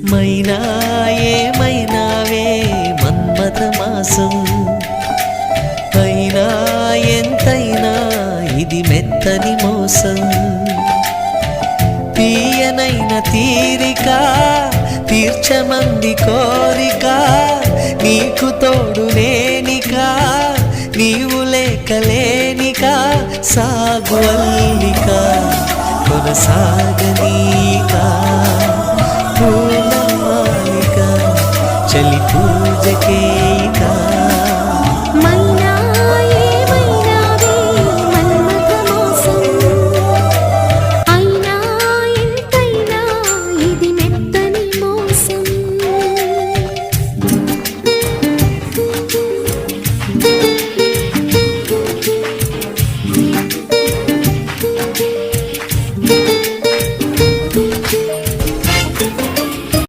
మైనా ఏమైనావే మన్మథ మాసం, అయినా ఎంతైనా ఇది మెత్తని మోసం. తీయనైన తీరిక తీర్చమంది కోరిక, నీకు తోడు నేనిక నీవు లేకలేనిక. సాగు అల్లిక కొనసాగనీక, పూల మాలిక చలి పూజకే